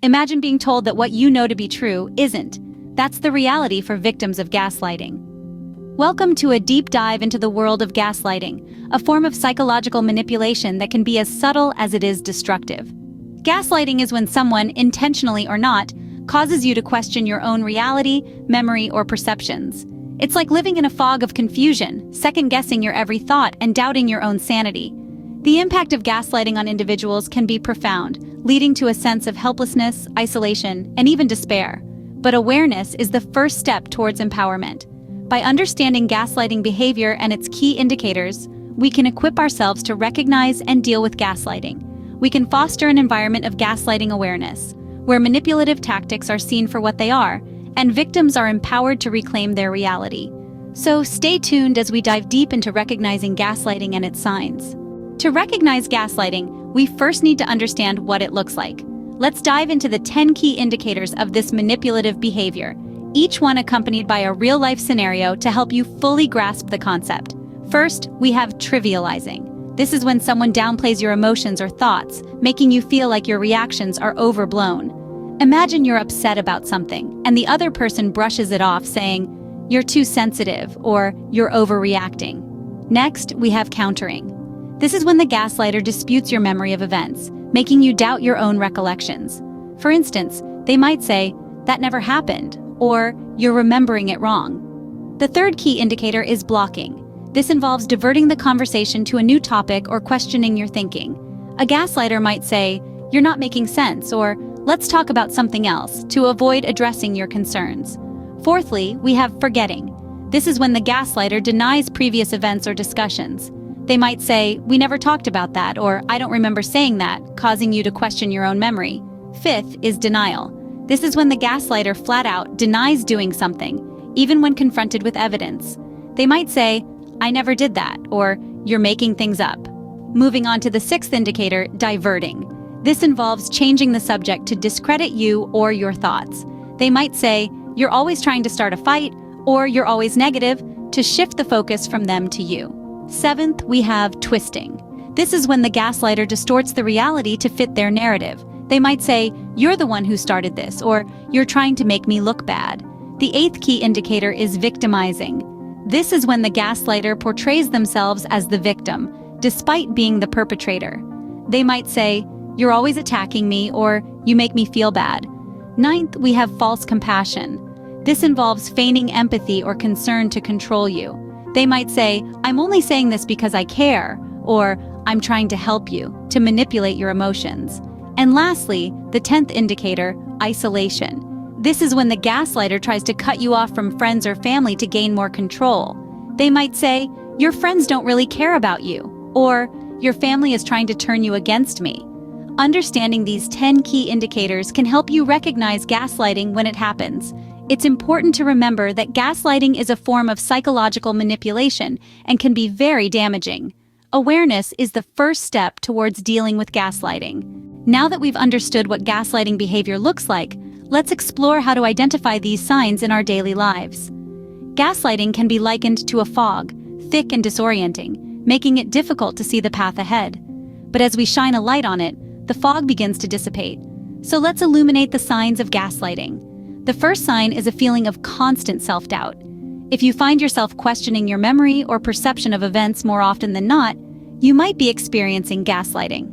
Imagine being told that what you know to be true isn't. That's the reality for victims of gaslighting. Welcome to a deep dive into the world of gaslighting, a form of psychological manipulation that can be as subtle as it is destructive. Gaslighting is when someone, intentionally or not, causes you to question your own reality, memory, or perceptions. It's like living in a fog of confusion, second-guessing your every thought and doubting your own sanity. The impact of gaslighting on individuals can be profound, leading to a sense of helplessness, isolation, and even despair. But awareness is the first step towards empowerment. By understanding gaslighting behavior and its key indicators, we can equip ourselves to recognize and deal with gaslighting. We can foster an environment of gaslighting awareness, where manipulative tactics are seen for what they are, and victims are empowered to reclaim their reality. So stay tuned as we dive deep into recognizing gaslighting and its signs. To recognize gaslighting, we first need to understand what it looks like. Let's dive into the 10 key indicators of this manipulative behavior, each one accompanied by a real-life scenario to help you fully grasp the concept. First, we have trivializing. This is when someone downplays your emotions or thoughts, making you feel like your reactions are overblown. Imagine you're upset about something, and the other person brushes it off, saying, "You're too sensitive," or "You're overreacting." Next, we have countering. This is when the gaslighter disputes your memory of events, making you doubt your own recollections. For instance, they might say, "That never happened," or "You're remembering it wrong." The third key indicator is blocking. This involves diverting the conversation to a new topic or questioning your thinking. A gaslighter might say, "You're not making sense," or "Let's talk about something else," to avoid addressing your concerns. Fourthly, we have forgetting. This is when the gaslighter denies previous events or discussions. They might say, "We never talked about that," or "I don't remember saying that," causing you to question your own memory. Fifth is denial. This is when the gaslighter flat out denies doing something, even when confronted with evidence. They might say, "I never did that," or "You're making things up." Moving on to the sixth indicator, diverting. This involves changing the subject to discredit you or your thoughts. They might say, "You're always trying to start a fight," or "You're always negative," to shift the focus from them to you. Seventh, we have twisting. This is when the gaslighter distorts the reality to fit their narrative. They might say, "You're the one who started this," or "You're trying to make me look bad." The eighth key indicator is victimizing. This is when the gaslighter portrays themselves as the victim, despite being the perpetrator. They might say, "You're always attacking me," or "You make me feel bad." Ninth, we have false compassion. This involves feigning empathy or concern to control you. They might say, "I'm only saying this because I care," or "I'm trying to help you," to manipulate your emotions. And lastly, the 10th indicator, isolation. This is when the gaslighter tries to cut you off from friends or family to gain more control. They might say, "Your friends don't really care about you," or "Your family is trying to turn you against me." Understanding these 10 key indicators can help you recognize gaslighting when it happens. It's important to remember that gaslighting is a form of psychological manipulation and can be very damaging. Awareness is the first step towards dealing with gaslighting. Now that we've understood what gaslighting behavior looks like, let's explore how to identify these signs in our daily lives. Gaslighting can be likened to a fog, thick and disorienting, making it difficult to see the path ahead. But as we shine a light on it, the fog begins to dissipate. So let's illuminate the signs of gaslighting. The first sign is a feeling of constant self-doubt. If you find yourself questioning your memory or perception of events more often than not, you might be experiencing gaslighting.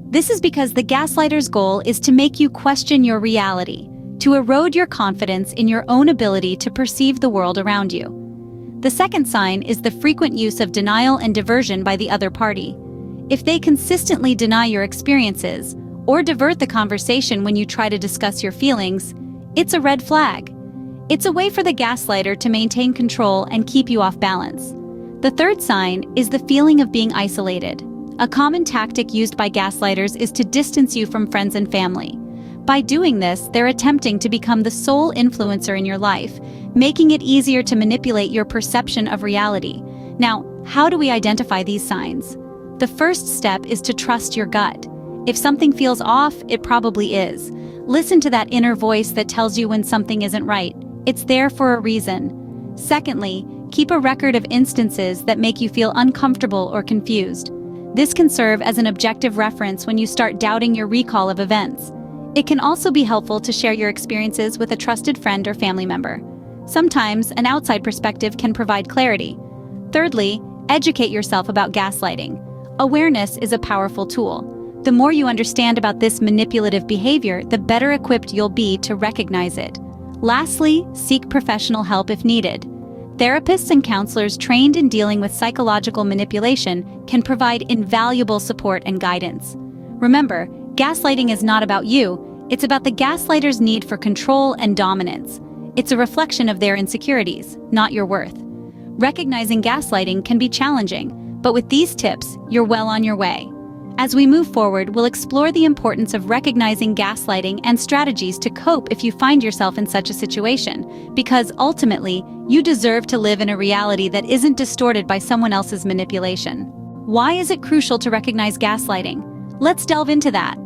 This is because the gaslighter's goal is to make you question your reality, to erode your confidence in your own ability to perceive the world around you. The second sign is the frequent use of denial and diversion by the other party. If they consistently deny your experiences or divert the conversation when you try to discuss your feelings, it's a red flag. It's a way for the gaslighter to maintain control and keep you off balance. The third sign is the feeling of being isolated. A common tactic used by gaslighters is to distance you from friends and family. By doing this, they're attempting to become the sole influencer in your life, making it easier to manipulate your perception of reality. Now, how do we identify these signs? The first step is to trust your gut. If something feels off, it probably is. Listen to that inner voice that tells you when something isn't right. It's there for a reason. Secondly, keep a record of instances that make you feel uncomfortable or confused. This can serve as an objective reference when you start doubting your recall of events. It can also be helpful to share your experiences with a trusted friend or family member. Sometimes, an outside perspective can provide clarity. Thirdly, educate yourself about gaslighting. Awareness is a powerful tool. The more you understand about this manipulative behavior, the better equipped you'll be to recognize it. Lastly, seek professional help if needed. Therapists and counselors trained in dealing with psychological manipulation can provide invaluable support and guidance. Remember, gaslighting is not about you, it's about the gaslighter's need for control and dominance. It's a reflection of their insecurities, not your worth. Recognizing gaslighting can be challenging, but with these tips, you're well on your way. As we move forward, we'll explore the importance of recognizing gaslighting and strategies to cope if you find yourself in such a situation, because ultimately, you deserve to live in a reality that isn't distorted by someone else's manipulation. Why is it crucial to recognize gaslighting? Let's delve into that.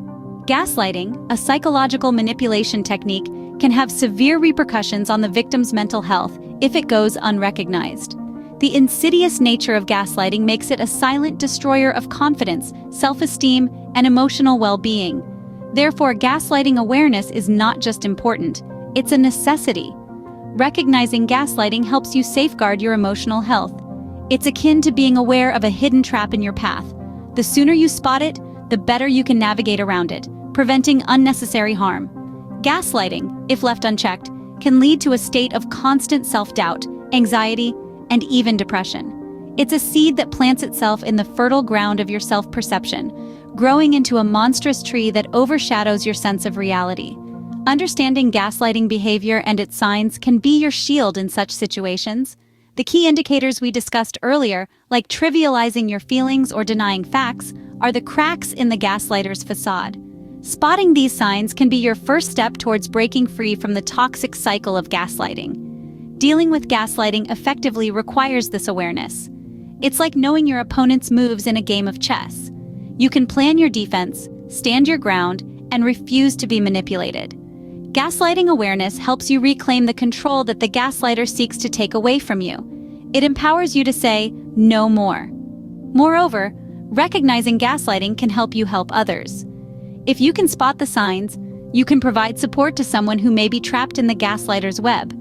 Gaslighting, a psychological manipulation technique, can have severe repercussions on the victim's mental health if it goes unrecognized. The insidious nature of gaslighting makes it a silent destroyer of confidence, self-esteem, and emotional well-being. Therefore, gaslighting awareness is not just important, it's a necessity. Recognizing gaslighting helps you safeguard your emotional health. It's akin to being aware of a hidden trap in your path. The sooner you spot it, the better you can navigate around it, preventing unnecessary harm. Gaslighting, if left unchecked, can lead to a state of constant self-doubt, anxiety, and even depression. It's a seed that plants itself in the fertile ground of your self-perception, growing into a monstrous tree that overshadows your sense of reality. Understanding gaslighting behavior and its signs can be your shield in such situations. The key indicators we discussed earlier, like trivializing your feelings or denying facts, are the cracks in the gaslighter's facade. Spotting these signs can be your first step towards breaking free from the toxic cycle of gaslighting. Dealing with gaslighting effectively requires this awareness. It's like knowing your opponent's moves in a game of chess. You can plan your defense, stand your ground, and refuse to be manipulated. Gaslighting awareness helps you reclaim the control that the gaslighter seeks to take away from you. It empowers you to say, "No more." Moreover, recognizing gaslighting can help you help others. If you can spot the signs, you can provide support to someone who may be trapped in the gaslighter's web.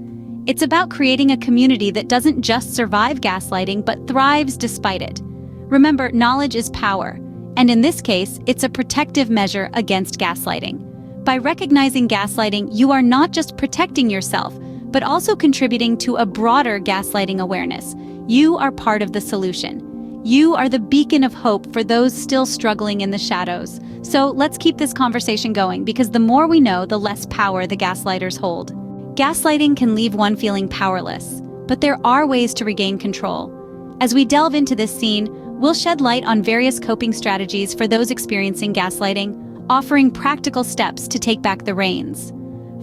It's about creating a community that doesn't just survive gaslighting but thrives despite it. Remember, knowledge is power, and in this case, it's a protective measure against gaslighting. By recognizing gaslighting, you are not just protecting yourself, but also contributing to a broader gaslighting awareness. You are part of the solution. You are the beacon of hope for those still struggling in the shadows. So let's keep this conversation going, because the more we know, the less power the gaslighters hold. Gaslighting can leave one feeling powerless, but there are ways to regain control. As we delve into this scene, we'll shed light on various coping strategies for those experiencing gaslighting, offering practical steps to take back the reins.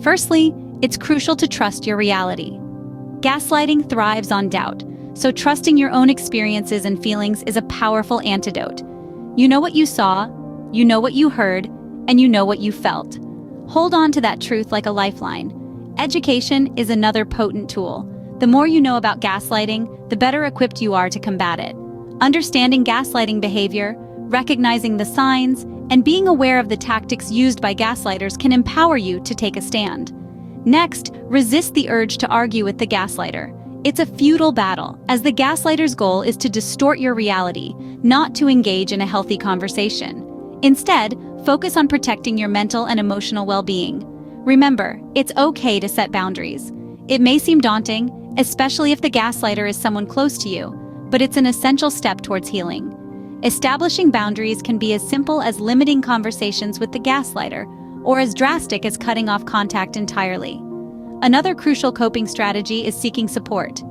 Firstly, it's crucial to trust your reality. Gaslighting thrives on doubt, so trusting your own experiences and feelings is a powerful antidote. You know what you saw, you know what you heard, and you know what you felt. Hold on to that truth like a lifeline. Education is another potent tool. The more you know about gaslighting, the better equipped you are to combat it. Understanding gaslighting behavior, recognizing the signs, and being aware of the tactics used by gaslighters can empower you to take a stand. Next, resist the urge to argue with the gaslighter. It's a futile battle, as the gaslighter's goal is to distort your reality, not to engage in a healthy conversation. Instead, focus on protecting your mental and emotional well-being. Remember, it's okay to set boundaries. It may seem daunting, especially if the gaslighter is someone close to you, but it's an essential step towards healing. Establishing boundaries can be as simple as limiting conversations with the gaslighter, or as drastic as cutting off contact entirely. Another crucial coping strategy is seeking support.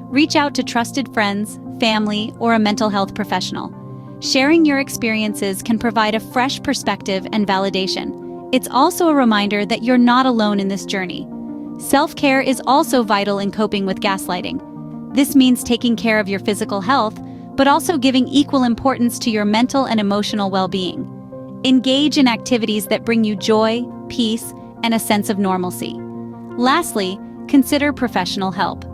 Reach out to trusted friends, family, or a mental health professional. Sharing your experiences can provide a fresh perspective and validation. It's also a reminder that you're not alone in this journey. Self-care is also vital in coping with gaslighting. This means taking care of your physical health, but also giving equal importance to your mental and emotional well-being. Engage in activities that bring you joy, peace, and a sense of normalcy. Lastly, consider professional help.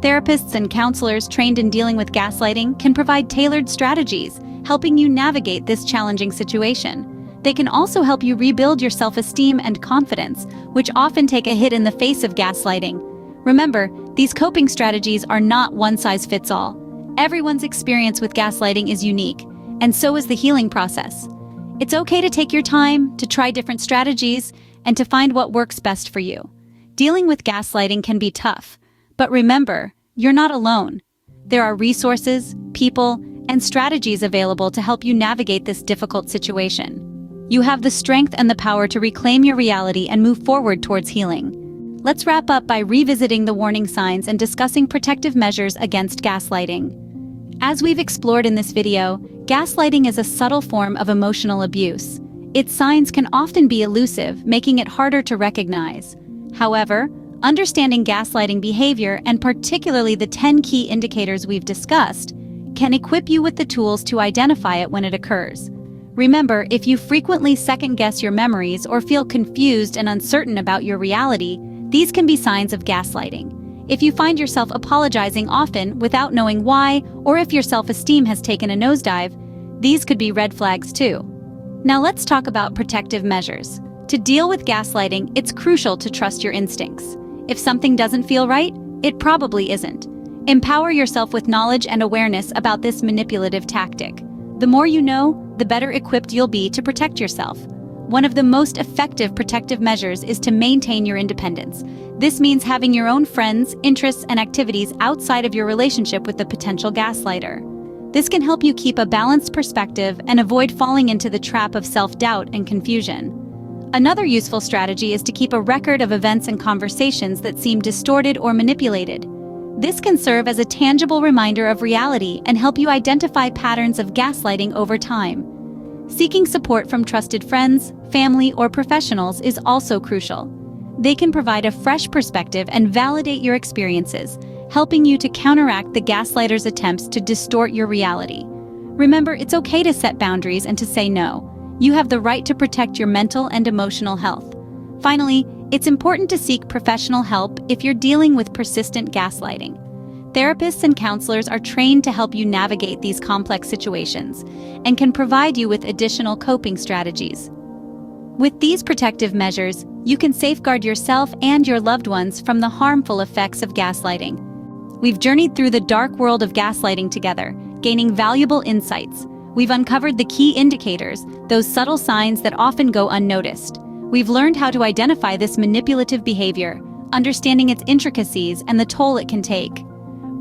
Therapists and counselors trained in dealing with gaslighting can provide tailored strategies, helping you navigate this challenging situation. They can also help you rebuild your self-esteem and confidence, which often take a hit in the face of gaslighting. Remember, these coping strategies are not one-size-fits-all. Everyone's experience with gaslighting is unique, and so is the healing process. It's okay to take your time, to try different strategies, and to find what works best for you. Dealing with gaslighting can be tough, but remember, you're not alone. There are resources, people, and strategies available to help you navigate this difficult situation. You have the strength and the power to reclaim your reality and move forward towards healing. Let's wrap up by revisiting the warning signs and discussing protective measures against gaslighting. As we've explored in this video, gaslighting is a subtle form of emotional abuse. Its signs can often be elusive, making it harder to recognize. However, understanding gaslighting behavior, and particularly the 10 key indicators we've discussed, can equip you with the tools to identify it when it occurs. Remember, if you frequently second-guess your memories or feel confused and uncertain about your reality, these can be signs of gaslighting. If you find yourself apologizing often without knowing why, or if your self-esteem has taken a nosedive, these could be red flags too. Now let's talk about protective measures. To deal with gaslighting, it's crucial to trust your instincts. If something doesn't feel right, it probably isn't. Empower yourself with knowledge and awareness about this manipulative tactic. The more you know, the better equipped you'll be to protect yourself. One of the most effective protective measures is to maintain your independence. This means having your own friends, interests, and activities outside of your relationship with the potential gaslighter. This can help you keep a balanced perspective and avoid falling into the trap of self-doubt and confusion. Another useful strategy is to keep a record of events and conversations that seem distorted or manipulated. This can serve as a tangible reminder of reality and help you identify patterns of gaslighting over time. Seeking support from trusted friends, family, or professionals is also crucial. They can provide a fresh perspective and validate your experiences, helping you to counteract the gaslighter's attempts to distort your reality. Remember, it's okay to set boundaries and to say no. You have the right to protect your mental and emotional health. Finally, it's important to seek professional help if you're dealing with persistent gaslighting. Therapists and counselors are trained to help you navigate these complex situations and can provide you with additional coping strategies. With these protective measures, you can safeguard yourself and your loved ones from the harmful effects of gaslighting. We've journeyed through the dark world of gaslighting together, gaining valuable insights. We've uncovered the key indicators, those subtle signs that often go unnoticed. We've learned how to identify this manipulative behavior, understanding its intricacies and the toll it can take.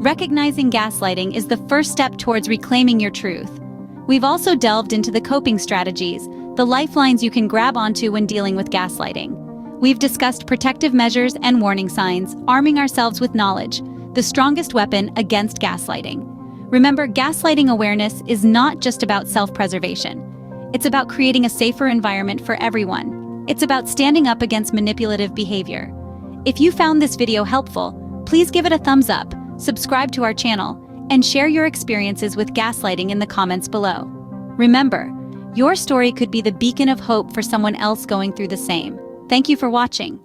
Recognizing gaslighting is the first step towards reclaiming your truth. We've also delved into the coping strategies, the lifelines you can grab onto when dealing with gaslighting. We've discussed protective measures and warning signs, arming ourselves with knowledge, the strongest weapon against gaslighting. Remember, gaslighting awareness is not just about self-preservation. It's about creating a safer environment for everyone. It's about standing up against manipulative behavior. If you found this video helpful, please give it a thumbs up, subscribe to our channel, and share your experiences with gaslighting in the comments below. Remember, your story could be the beacon of hope for someone else going through the same. Thank you for watching.